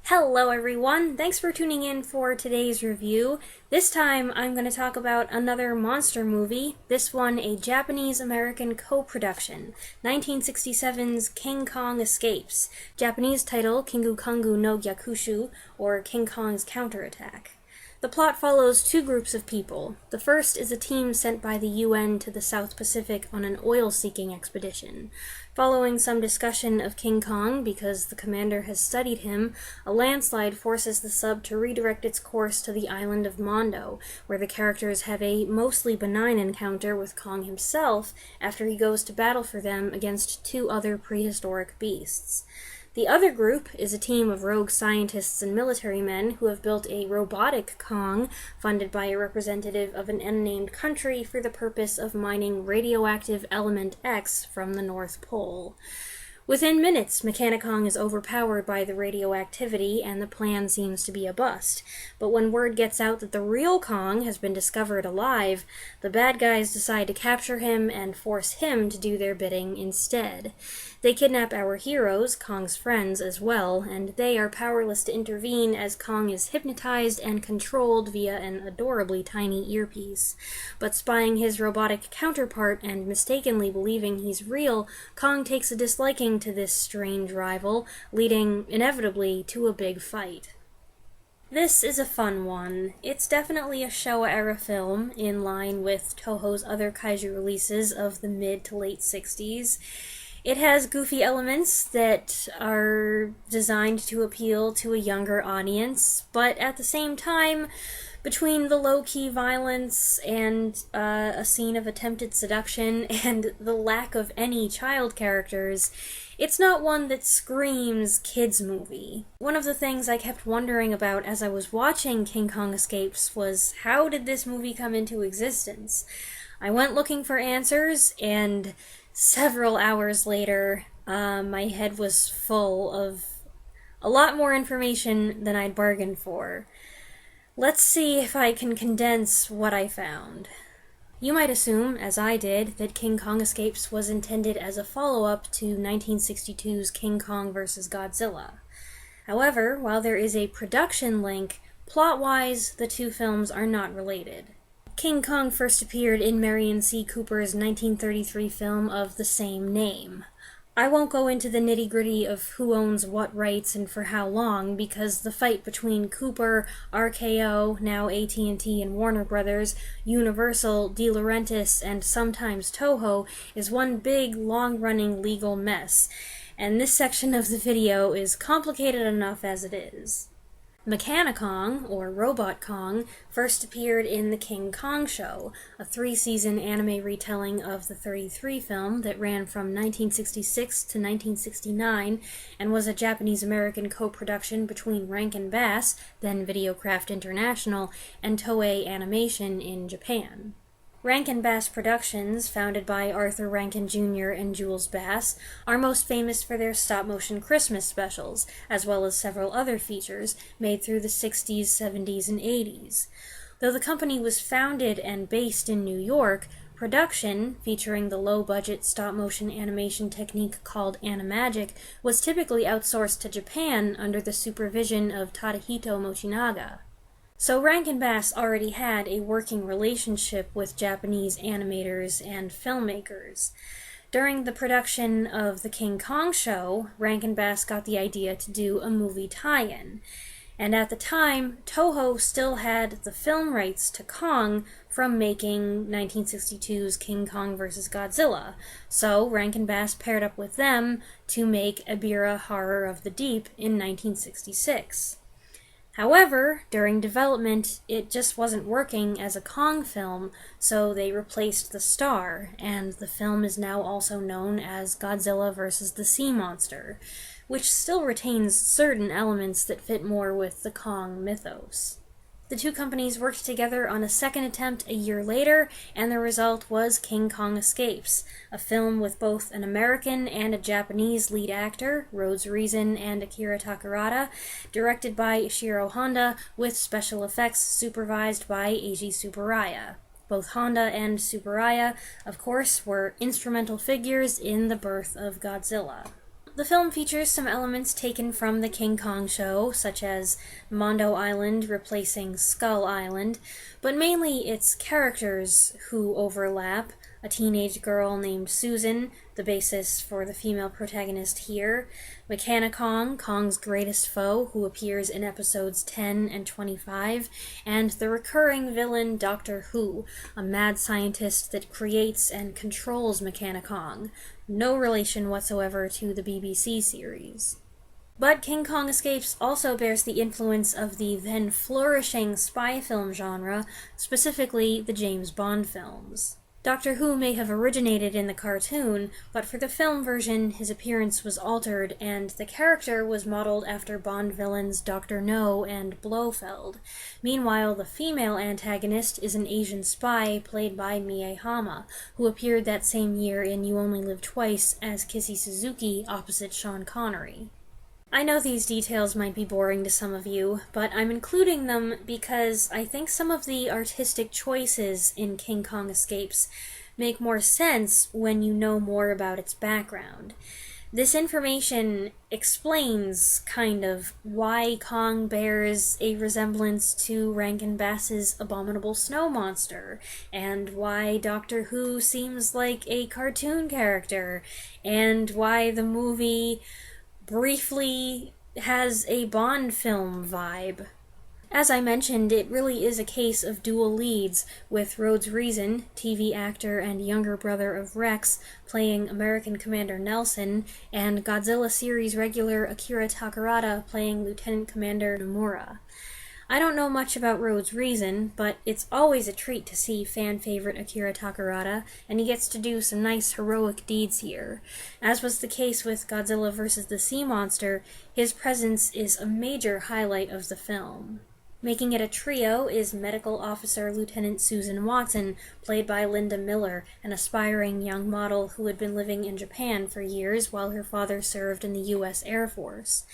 Hello everyone, thanks for tuning in for today's review. This time I'm going to talk about another monster movie, this one a Japanese-American co-production, 1967's King Kong Escapes, Japanese title Kingu Kongu no Gyakushu, or King Kong's Counterattack. The plot follows two groups of people. The first is a team sent by the UN to the South Pacific on an oil-seeking expedition. Following some discussion of King Kong, because the commander has studied him, a landslide forces the sub to redirect its course to the island of Mondo, where the characters have a mostly benign encounter with Kong himself after he goes to battle for them against two other prehistoric beasts. The other group is a team of rogue scientists and military men who have built a robotic Kong, funded by a representative of an unnamed country for the purpose of mining radioactive element X from the North Pole. Within minutes, Mechanicong is overpowered by the radioactivity, and the plan seems to be a bust. But when word gets out that the real Kong has been discovered alive, the bad guys decide to capture him and force him to do their bidding instead. They kidnap our heroes, Kong's friends, as well, and they are powerless to intervene as Kong is hypnotized and controlled via an adorably tiny earpiece. But spying his robotic counterpart and mistakenly believing he's real, Kong takes a disliking to this strange rival, leading, inevitably, to a big fight. This is a fun one. It's definitely a Showa-era film, in line with Toho's other kaiju releases of the mid to late 60s. It has goofy elements that are designed to appeal to a younger audience, but at the same time, between the low-key violence and a scene of attempted seduction and the lack of any child characters, it's not one that screams kids movie. One of the things I kept wondering about as I was watching King Kong Escapes was, how did this movie come into existence? I went looking for answers, and several hours later, my head was full of a lot more information than I'd bargained for. Let's see if I can condense what I found. You might assume, as I did, that King Kong Escapes was intended as a follow-up to 1962's King Kong vs. Godzilla. However, while there is a production link, plot-wise, the two films are not related. King Kong first appeared in Marion C. Cooper's 1933 film of the same name. I won't go into the nitty-gritty of who owns what rights and for how long, because the fight between Cooper, RKO, now AT&T and Warner Brothers, Universal, De Laurentiis, and sometimes Toho is one big, long-running legal mess, and this section of the video is complicated enough as it is. Mechanicong, or Robot Kong, first appeared in The King Kong Show, a 3-season anime retelling of the 33 film that ran from 1966 to 1969 and was a Japanese-American co-production between Rankin Bass, then Videocraft International, and Toei Animation in Japan. Rankin Bass Productions, founded by Arthur Rankin Jr. and Jules Bass, are most famous for their stop-motion Christmas specials, as well as several other features made through the 60s, 70s, and 80s. Though the company was founded and based in New York, production, featuring the low-budget stop-motion animation technique called animagic, was typically outsourced to Japan under the supervision of Tadahito Mochinaga. So Rankin Bass already had a working relationship with Japanese animators and filmmakers. During the production of The King Kong Show, Rankin Bass got the idea to do a movie tie-in. And at the time, Toho still had the film rights to Kong from making 1962's King Kong vs. Godzilla, so Rankin Bass paired up with them to make Ebirah Horror of the Deep in 1966. However, during development, it just wasn't working as a Kong film, so they replaced the star, and the film is now also known as Godzilla vs. the Sea Monster, which still retains certain elements that fit more with the Kong mythos. The two companies worked together on a second attempt a year later, and the result was King Kong Escapes, a film with both an American and a Japanese lead actor, Rhodes Reason and Akira Takarada, directed by Ishiro Honda, with special effects supervised by Eiji Tsuburaya. Both Honda and Tsuburaya, of course, were instrumental figures in the birth of Godzilla. The film features some elements taken from the King Kong show, such as Mondo Island replacing Skull Island, but mainly it's characters who overlap. A teenage girl named Susan, the basis for the female protagonist here, Mechani-Kong, Kong's greatest foe, who appears in episodes 10 and 25, and the recurring villain Doctor Who, a mad scientist that creates and controls Mechani-Kong. No relation whatsoever to the BBC series. But King Kong Escapes also bears the influence of the then flourishing spy film genre, specifically the James Bond films. Doctor Who may have originated in the cartoon, but for the film version his appearance was altered and the character was modeled after Bond villains Dr. No and Blofeld. Meanwhile, the female antagonist is an Asian spy played by Mie Hama, who appeared that same year in You Only Live Twice as Kissy Suzuki opposite Sean Connery. I know these details might be boring to some of you, but I'm including them because I think some of the artistic choices in King Kong Escapes make more sense when you know more about its background. This information explains, kind of, why Kong bears a resemblance to Rankin Bass's abominable snow monster, and why Doctor Who seems like a cartoon character, and why the movie briefly has a Bond film vibe. As I mentioned, it really is a case of dual leads, with Rhodes Reason, TV actor and younger brother of Rex, playing American Commander Nelson, and Godzilla series regular Akira Takarada playing Lieutenant Commander Nomura. I don't know much about Rhodes Reason, but it's always a treat to see fan-favorite Akira Takarada, and he gets to do some nice heroic deeds here. As was the case with Godzilla vs. the Sea Monster, his presence is a major highlight of the film. Making it a trio is Medical Officer Lieutenant Susan Watson, played by Linda Miller, an aspiring young model who had been living in Japan for years while her father served in the U.S. Air Force.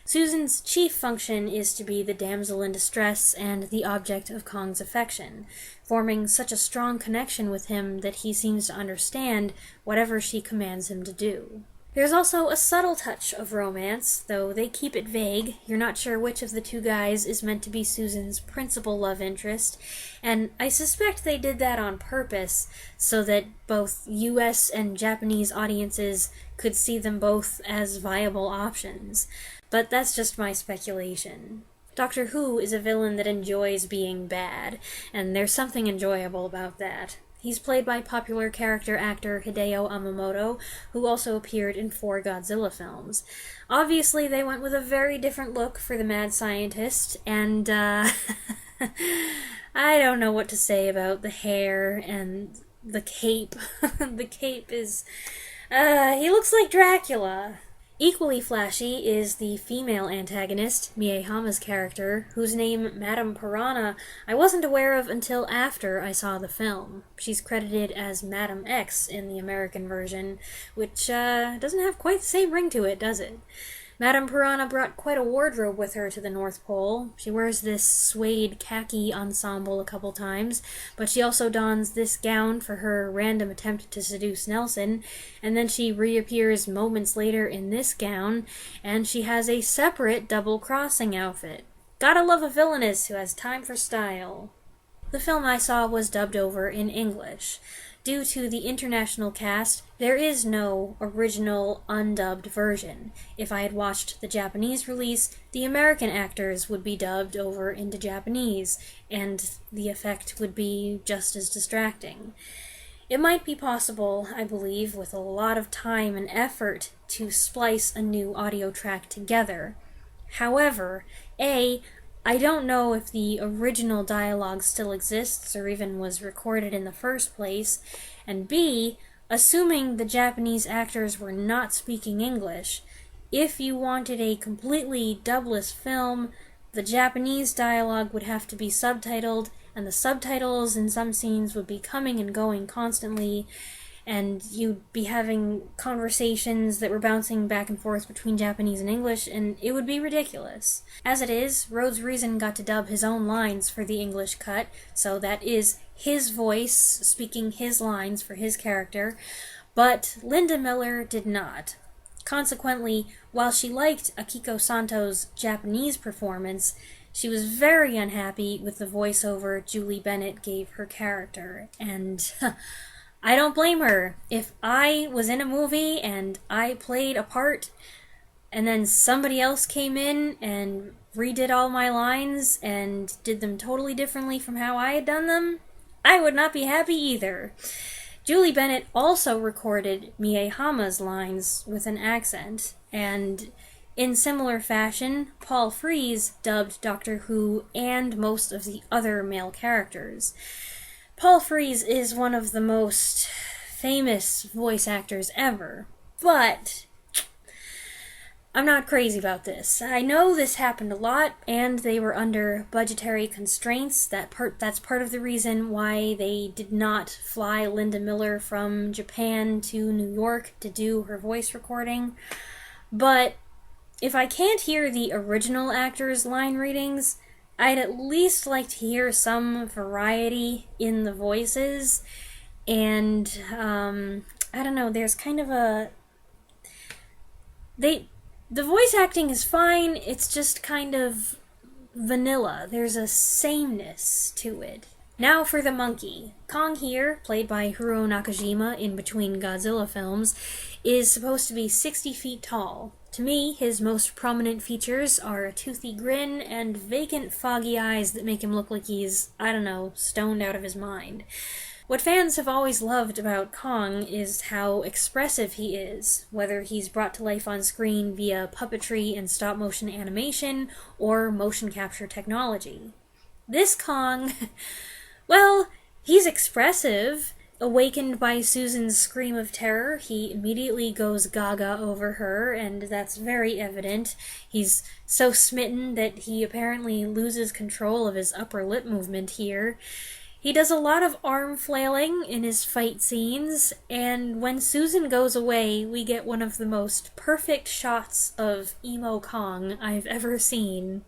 Susan's chief function is to be the damsel in distress and the object of Kong's affection, forming such a strong connection with him that he seems to understand whatever she commands him to do. There's also a subtle touch of romance, though they keep it vague. You're not sure which of the two guys is meant to be Susan's principal love interest, and I suspect they did that on purpose, so that both US and Japanese audiences could see them both as viable options. But that's just my speculation. Doctor Who is a villain that enjoys being bad, and there's something enjoyable about that. He's played by popular character actor Hideo Amamoto, who also appeared in 4 Godzilla films. Obviously, they went with a very different look for the mad scientist, and, I don't know what to say about the hair and the cape. The cape is, he looks like Dracula. Equally flashy is the female antagonist, Mie Hama's character, whose name, Madame Piranha, I wasn't aware of until after I saw the film. She's credited as Madame X in the American version, which doesn't have quite the same ring to it, does it? Madame Piranha brought quite a wardrobe with her to the North Pole. She wears this suede khaki ensemble a couple times, but she also dons this gown for her random attempt to seduce Nelson, and then she reappears moments later in this gown, and she has a separate double-crossing outfit. Gotta love a villainess who has time for style. The film I saw was dubbed over in English. Due to the international cast, there is no original undubbed version. If I had watched the Japanese release, the American actors would be dubbed over into Japanese, and the effect would be just as distracting. It might be possible, I believe, with a lot of time and effort, to splice a new audio track together. However, I don't know if the original dialogue still exists or even was recorded in the first place, and B, assuming the Japanese actors were not speaking English, if you wanted a completely dubless film, the Japanese dialogue would have to be subtitled, and the subtitles in some scenes would be coming and going constantly, and you'd be having conversations that were bouncing back and forth between Japanese and English, and it would be ridiculous. As it is, Rhodes Reason got to dub his own lines for the English cut, so that is his voice speaking his lines for his character, but Linda Miller did not. Consequently, while she liked Akiko Santo's Japanese performance, she was very unhappy with the voiceover Julie Bennett gave her character, and I don't blame her. If I was in a movie and I played a part, and then somebody else came in and redid all my lines and did them totally differently from how I had done them, I would not be happy either. Julie Bennett also recorded Miehama's lines with an accent, and in similar fashion, Paul Frees dubbed Doctor Who and most of the other male characters. Paul Frees is one of the most famous voice actors ever, but I'm not crazy about this. I know this happened a lot, and they were under budgetary constraints. That's part of the reason why they did not fly Linda Miller from Japan to New York to do her voice recording. But if I can't hear the original actors' line readings, I'd at least like to hear some variety in the voices. And, I don't know, there's kind of a... The voice acting is fine, it's just kind of vanilla. There's a sameness to it. Now for the monkey. Kong here, played by Hiro Nakajima in between Godzilla films, is supposed to be 60 feet tall. To me, his most prominent features are a toothy grin and vacant, foggy eyes that make him look like he's, I don't know, stoned out of his mind. What fans have always loved about Kong is how expressive he is, whether he's brought to life on screen via puppetry and stop-motion animation or motion capture technology. This Kong, well, he's expressive. Awakened by Susan's scream of terror, he immediately goes gaga over her, and that's very evident. He's so smitten that he apparently loses control of his upper lip movement here. He does a lot of arm flailing in his fight scenes, and when Susan goes away, we get one of the most perfect shots of emo Kong I've ever seen.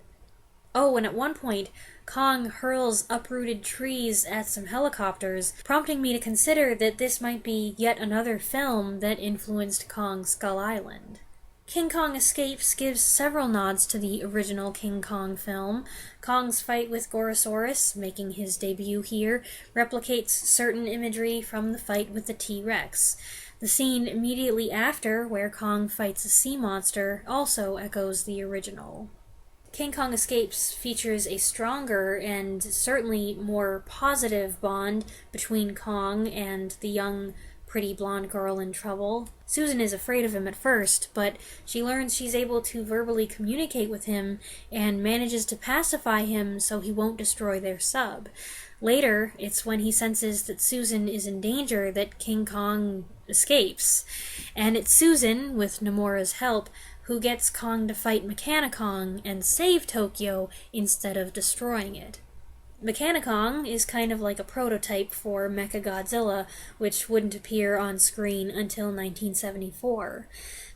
Oh, and at one point, Kong hurls uprooted trees at some helicopters, prompting me to consider that this might be yet another film that influenced Kong Skull Island. King Kong Escapes gives several nods to the original King Kong film. Kong's fight with Gorosaurus, making his debut here, replicates certain imagery from the fight with the T-Rex. The scene immediately after, where Kong fights a sea monster, also echoes the original. King Kong Escapes features a stronger and certainly more positive bond between Kong and the young, pretty blonde girl in trouble. Susan is afraid of him at first, but she learns she's able to verbally communicate with him and manages to pacify him so he won't destroy their sub. Later, it's when he senses that Susan is in danger that King Kong escapes. And it's Susan, with Nomura's help, who gets Kong to fight Mechanicong and save Tokyo instead of destroying it. Mechanicong is kind of like a prototype for Mechagodzilla, which wouldn't appear on screen until 1974.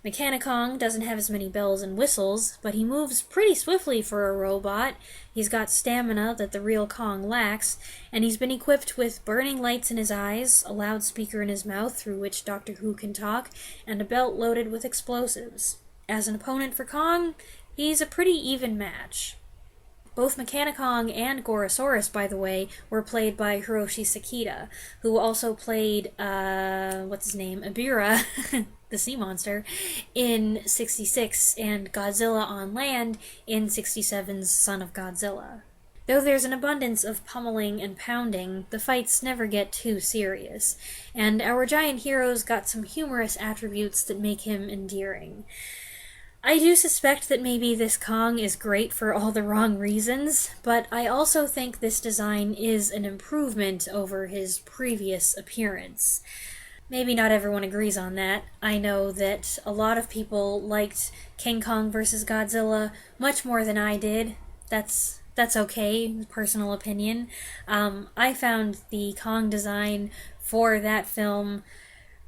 Mechanicong doesn't have as many bells and whistles, but he moves pretty swiftly for a robot. He's got stamina that the real Kong lacks, and he's been equipped with burning lights in his eyes, a loudspeaker in his mouth through which Doctor Who can talk, and a belt loaded with explosives. As an opponent for Kong, he's a pretty even match. Both Mechanicong and Gorosaurus, by the way, were played by Hiroshi Sakita, who also played, Ibira, the sea monster, in 66, and Godzilla on land in 67's Son of Godzilla. Though there's an abundance of pummeling and pounding, the fights never get too serious, and our giant hero's got some humorous attributes that make him endearing. I do suspect that maybe this Kong is great for all the wrong reasons, but I also think this design is an improvement over his previous appearance. Maybe not everyone agrees on that. I know that a lot of people liked King Kong vs. Godzilla much more than I did. That's okay, personal opinion. I found the Kong design for that film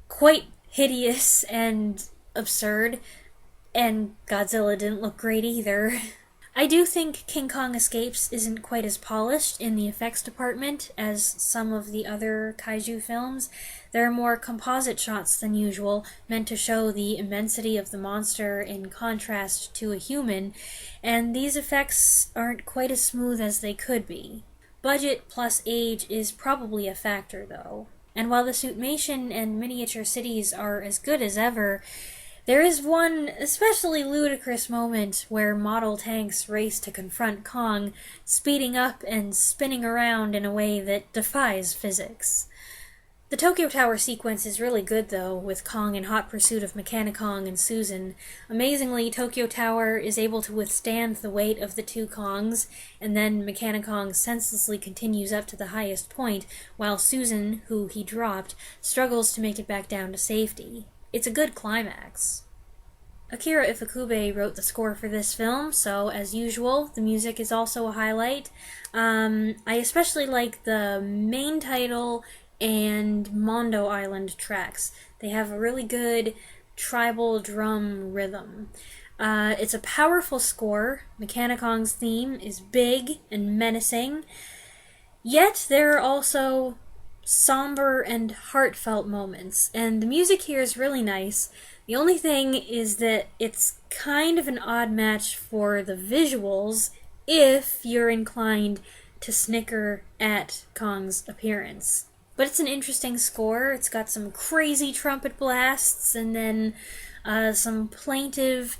quite hideous and absurd. And Godzilla didn't look great either. I do think King Kong Escapes isn't quite as polished in the effects department as some of the other kaiju films. There are more composite shots than usual, meant to show the immensity of the monster in contrast to a human, and these effects aren't quite as smooth as they could be. Budget plus age is probably a factor, though. And while the suitmation and miniature cities are as good as ever, there is one especially ludicrous moment where model tanks race to confront Kong, speeding up and spinning around in a way that defies physics. The Tokyo Tower sequence is really good, though, with Kong in hot pursuit of Mechani-Kong and Susan. Amazingly, Tokyo Tower is able to withstand the weight of the two Kongs, and then Mechani-Kong senselessly continues up to the highest point, while Susan, who he dropped, struggles to make it back down to safety. It's a good climax. Akira Ifukube wrote the score for this film, so as usual, the music is also a highlight. I especially like the main title and Mondo Island tracks. They have a really good tribal drum rhythm. It's a powerful score. Mechani-Kong's theme is big and menacing, yet there are also somber and heartfelt moments, and the music here is really nice. The only thing is that it's kind of an odd match for the visuals if you're inclined to snicker at Kong's appearance. But it's an interesting score. It's got some crazy trumpet blasts, and then some plaintive,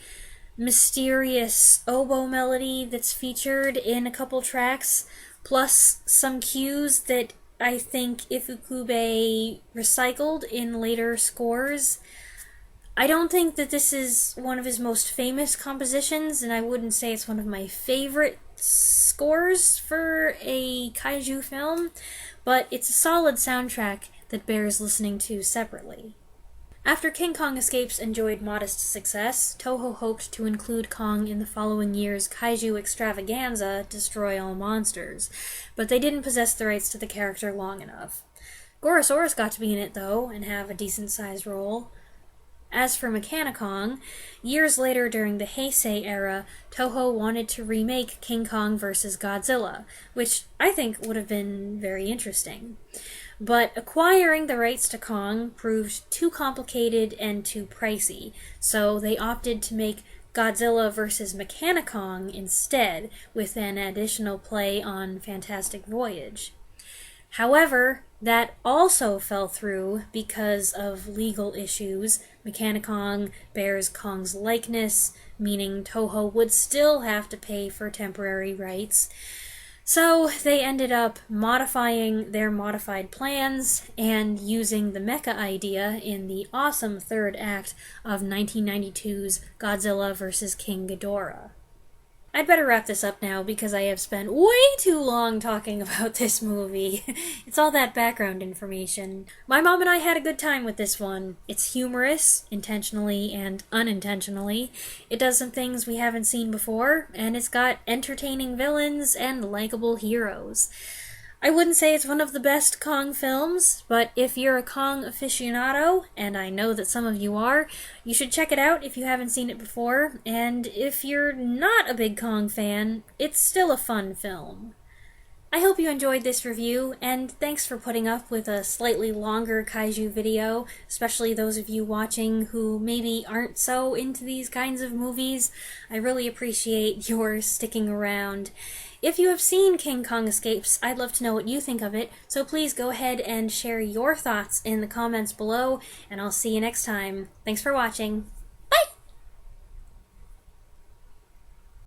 mysterious oboe melody that's featured in a couple tracks, plus some cues that I think Ifukube recycled in later scores. I don't think that this is one of his most famous compositions, and I wouldn't say it's one of my favorite scores for a kaiju film, but it's a solid soundtrack that bears listening to separately. After King Kong Escapes enjoyed modest success, Toho hoped to include Kong in the following year's kaiju extravaganza, Destroy All Monsters, but they didn't possess the rights to the character long enough. Gorosaurus got to be in it, though, and have a decent-sized role. As for Mechani-Kong, years later during the Heisei era, Toho wanted to remake King Kong vs. Godzilla, which I think would have been very interesting. But acquiring the rights to Kong proved too complicated and too pricey, so they opted to make Godzilla vs. Mechani-Kong instead, with an additional play on Fantastic Voyage. However, that also fell through because of legal issues. Mechani-Kong bears Kong's likeness, meaning Toho would still have to pay for temporary rights. So they ended up modifying their modified plans and using the mecha idea in the awesome third act of 1992's Godzilla vs. King Ghidorah. I'd better wrap this up now because I have spent way too long talking about this movie. It's all that background information. My mom and I had a good time with this one. It's humorous, intentionally and unintentionally. It does some things we haven't seen before, and it's got entertaining villains and likable heroes. I wouldn't say it's one of the best Kong films, but if you're a Kong aficionado, and I know that some of you are, you should check it out if you haven't seen it before, and if you're not a big Kong fan, it's still a fun film. I hope you enjoyed this review, and thanks for putting up with a slightly longer kaiju video, especially those of you watching who maybe aren't so into these kinds of movies. I really appreciate your sticking around. If you have seen King Kong Escapes, I'd love to know what you think of it, so please go ahead and share your thoughts in the comments below, and I'll see you next time. Thanks for watching.